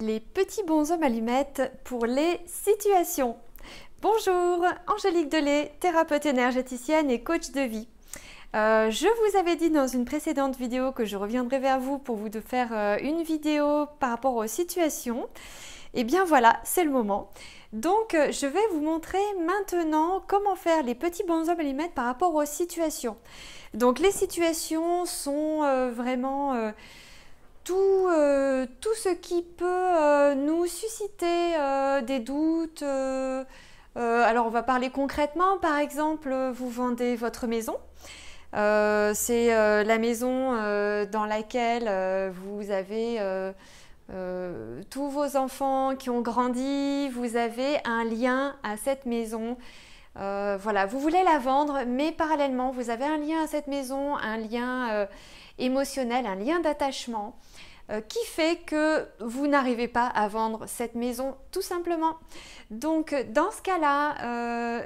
Les petits bonshommes allumettes pour les situations. Bonjour, Angélique Delay, thérapeute énergéticienne et coach de vie. Je vous avais dit dans une précédente vidéo que je reviendrai vers vous pour vous faire une vidéo par rapport aux situations. Et bien voilà, c'est le moment. Donc je vais vous montrer maintenant comment faire les petits bonshommes allumettes par rapport aux situations. Donc les situations sont vraiment tout ce qui peut nous susciter des doutes. Alors on va parler concrètement, par exemple, vous vendez votre maison. C'est la maison dans laquelle vous avez tous vos enfants qui ont grandi, vous avez un lien à cette maison. Voilà, vous voulez la vendre, mais parallèlement, vous avez un lien à cette maison, un lien émotionnel, un lien d'attachement qui fait que vous n'arrivez pas à vendre cette maison tout simplement. Donc dans ce cas-là,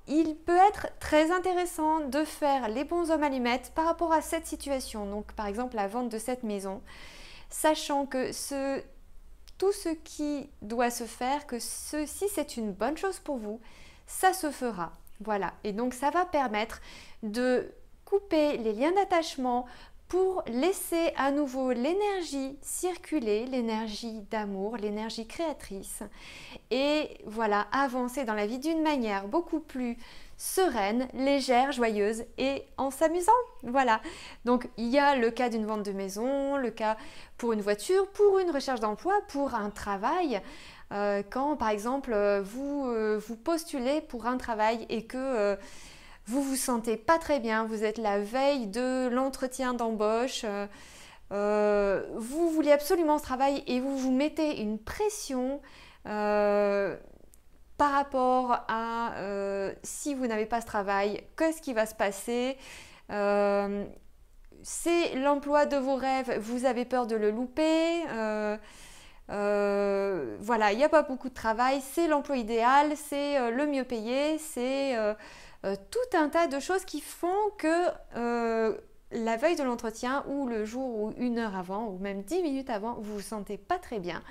il peut être très intéressant de faire les bonshommes allumettes par rapport à cette situation. Donc par exemple la vente de cette maison, sachant que tout ce qui doit se faire, que si c'est une bonne chose pour vous, ça se fera. Voilà, et donc ça va permettre de couper les liens d'attachement pour laisser à nouveau l'énergie circuler, l'énergie d'amour, l'énergie créatrice, et voilà, avancer dans la vie d'une manière beaucoup plus sereine, légère, joyeuse et en s'amusant. Voilà, donc il y a le cas d'une vente de maison, le cas pour une voiture, pour une recherche d'emploi, pour un travail. Quand par exemple vous postulez pour un travail et que vous vous sentez pas très bien, vous êtes la veille de l'entretien d'embauche, vous voulez absolument ce travail et vous vous mettez une pression par rapport à si vous n'avez pas ce travail, qu'est-ce qui va se passer? C'est l'emploi de vos rêves, vous avez peur de le louper. Voilà, il n'y a pas beaucoup de travail, c'est l'emploi idéal, c'est le mieux payé, c'est tout un tas de choses qui font que la veille de l'entretien ou le jour ou une heure avant ou même 10 minutes avant, vous vous sentez pas très bien.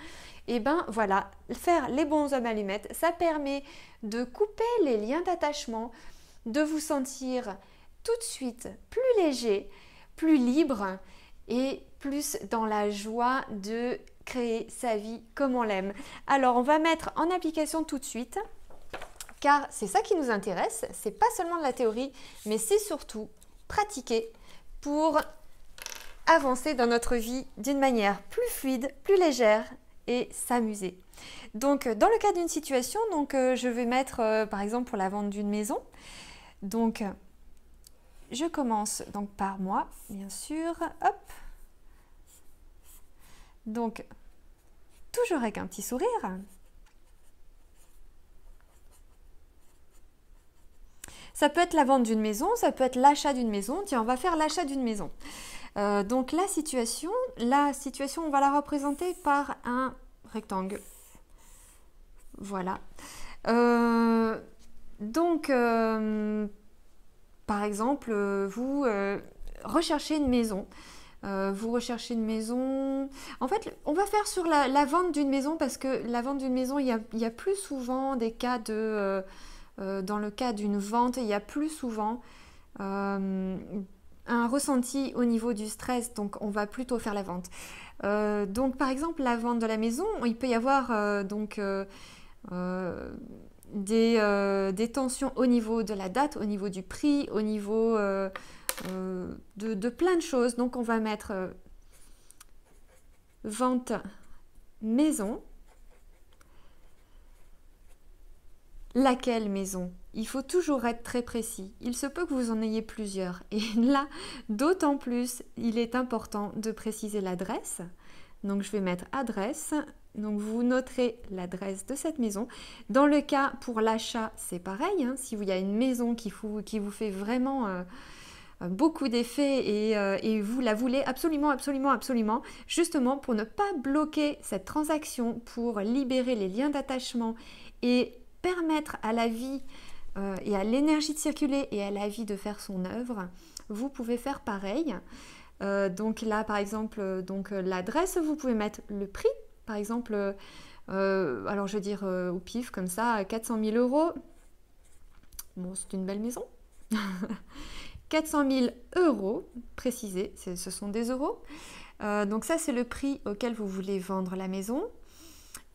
Et ben voilà, faire les bonshommes allumettes, ça permet de couper les liens d'attachement, de vous sentir tout de suite plus léger, plus libre et plus dans la joie de créer sa vie comme on l'aime. Alors on va mettre en application tout de suite, car c'est ça qui nous intéresse, c'est pas seulement de la théorie, mais c'est surtout pratiquer pour avancer dans notre vie d'une manière plus fluide, plus légère et s'amuser. Donc dans le cas d'une situation, donc, je vais mettre par exemple pour la vente d'une maison. Donc je commence donc par moi, bien sûr. Hop. Donc toujours avec un petit sourire. Ça peut être la vente d'une maison, ça peut être l'achat d'une maison. Tiens, on va faire l'achat d'une maison. Donc la situation, on va la représenter par un rectangle. Voilà. Donc, par exemple, vous recherchez une maison. Vous recherchez une maison. En fait, on va faire sur la vente d'une maison parce que la vente d'une maison, il y a plus souvent des cas de... dans le cas d'une vente, il y a plus souvent un ressenti au niveau du stress, donc on va plutôt faire la vente. Donc par exemple, la vente de la maison, il peut y avoir des tensions au niveau de la date, au niveau du prix, au niveau de plein de choses. Donc on va mettre vente maison. Laquelle maison? Il faut toujours être très précis. Il se peut que vous en ayez plusieurs. Et là, d'autant plus, il est important de préciser l'adresse. Donc, je vais mettre adresse. Donc, vous noterez l'adresse de cette maison. Dans le cas pour l'achat, c'est pareil. Hein. Si il y a une maison qui vous fait vraiment beaucoup d'effets et vous la voulez absolument, absolument, absolument, justement pour ne pas bloquer cette transaction, pour libérer les liens d'attachement et permettre à la vie et à l'énergie de circuler et à la vie de faire son œuvre, vous pouvez faire pareil. Donc là, par exemple, l'adresse, vous pouvez mettre le prix Par exemple, alors je vais dire au pif comme ça, 400 000 euros. Bon, c'est une belle maison. 400 000 euros, précisé, ce sont des euros. Donc ça, c'est le prix auquel vous voulez vendre la maison.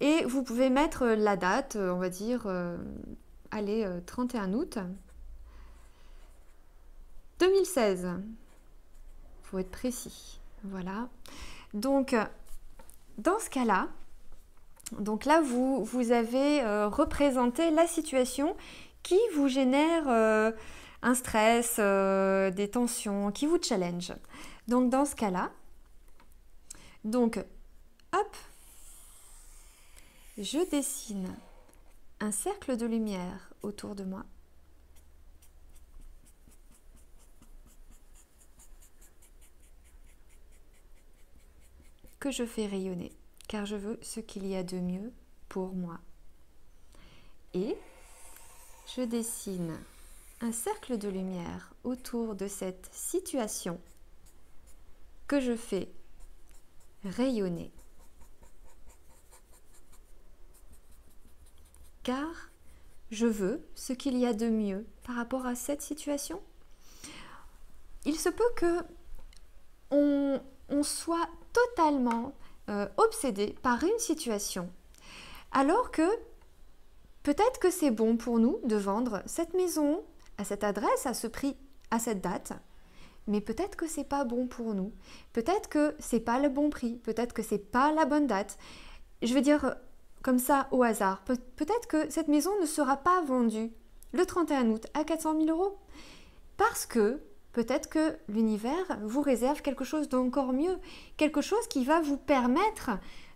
Et vous pouvez mettre la date, on va dire, allez, 31 août 2016. Il faut être précis. Voilà. Donc, dans ce cas-là, donc là, vous avez représenté la situation qui vous génère un stress, des tensions, qui vous challenge. Donc, dans ce cas-là, donc, hop, je dessine un cercle de lumière autour de moi. Que je fais rayonner, car je veux ce qu'il y a de mieux pour moi. Et je dessine un cercle de lumière autour de cette situation que je fais rayonner. Car je veux ce qu'il y a de mieux par rapport à cette situation. Il se peut que on soit totalement obsédé par une situation, alors que peut-être que c'est bon pour nous de vendre cette maison à cette adresse, à ce prix, à cette date, mais peut-être que c'est pas bon pour nous, peut-être que c'est pas le bon prix, peut-être que c'est pas la bonne date. Je veux dire comme ça au hasard, peut-être que cette maison ne sera pas vendue le 31 août à 400 000 euros, parce que peut-être que l'univers vous réserve quelque chose d'encore mieux, quelque chose qui va vous permettre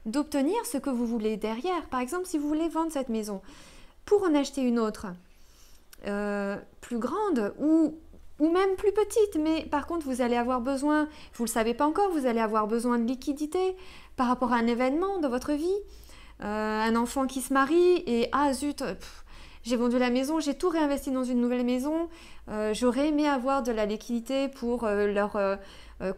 d'obtenir ce que vous voulez derrière. Par exemple, si vous voulez vendre cette maison, pour en acheter une autre, plus grande ou même plus petite, mais par contre vous allez avoir besoin, vous ne le savez pas encore, vous allez avoir besoin de liquidité par rapport à un événement dans votre vie, un enfant qui se marie et ah zut, j'ai vendu la maison, j'ai tout réinvesti dans une nouvelle maison, j'aurais aimé avoir de la liquidité pour leur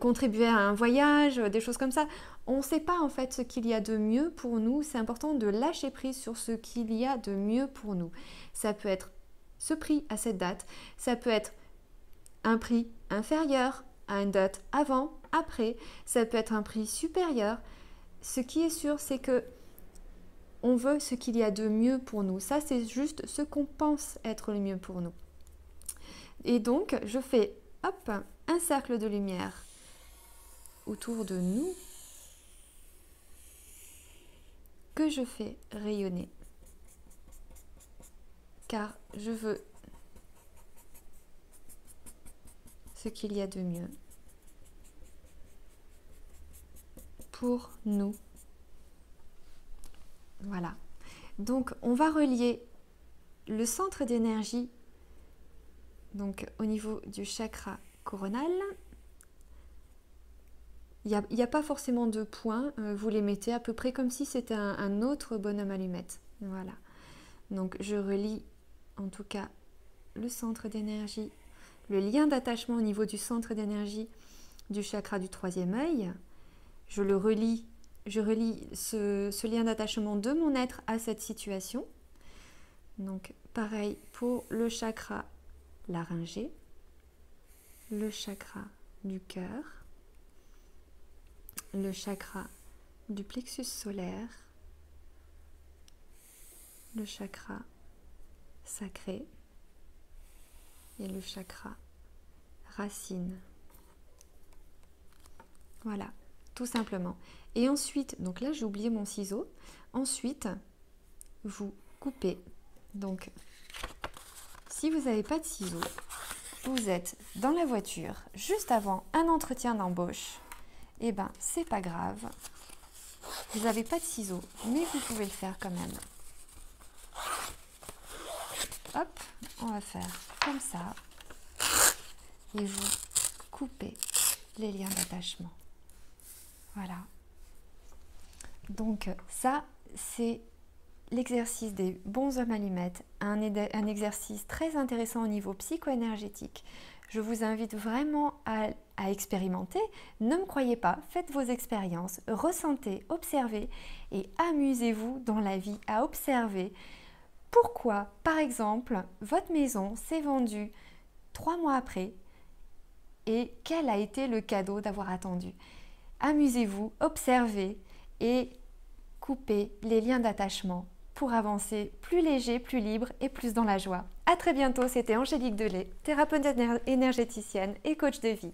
contribuer à un voyage, des choses comme ça. On ne sait pas en fait ce qu'il y a de mieux pour nous, c'est important de lâcher prise sur ce qu'il y a de mieux pour nous. Ça peut être ce prix à cette date, ça peut être un prix inférieur à une date avant, après, ça peut être un prix supérieur. Ce qui est sûr, c'est que on veut ce qu'il y a de mieux pour nous. Ça, c'est juste ce qu'on pense être le mieux pour nous. Et donc, je fais hop, un cercle de lumière autour de nous que je fais rayonner. Car je veux ce qu'il y a de mieux pour nous. Voilà. Donc, on va relier le centre d'énergie donc au niveau du chakra coronal. Il n'y a pas forcément de points, vous les mettez à peu près comme si c'était un autre bonhomme allumette. Voilà. Donc, je relie en tout cas le centre d'énergie, le lien d'attachement au niveau du centre d'énergie du chakra du troisième œil. Je relie ce lien d'attachement de mon être à cette situation. Donc pareil pour le chakra laryngé, le chakra du cœur, le chakra du plexus solaire, le chakra sacré et le chakra racine. Voilà, tout simplement. Et ensuite, donc là j'ai oublié mon ciseau, ensuite vous coupez. Donc si vous n'avez pas de ciseaux, vous êtes dans la voiture juste avant un entretien d'embauche, et ben c'est pas grave, vous n'avez pas de ciseaux, mais vous pouvez le faire quand même. Hop, on va faire comme ça et vous coupez les liens d'attachement. Voilà. Donc ça, c'est l'exercice des bons hommes allumettes, un exercice très intéressant au niveau psycho-énergétique. Je vous invite vraiment à à expérimenter, ne me croyez pas, faites vos expériences, ressentez, observez et amusez-vous dans la vie à observer pourquoi, par exemple, votre maison s'est vendue 3 mois après et quel a été le cadeau d'avoir attendu. Amusez-vous, observez et coupez les liens d'attachement pour avancer plus léger, plus libre et plus dans la joie. À très bientôt, c'était Angélique Delay, thérapeute énergéticienne et coach de vie.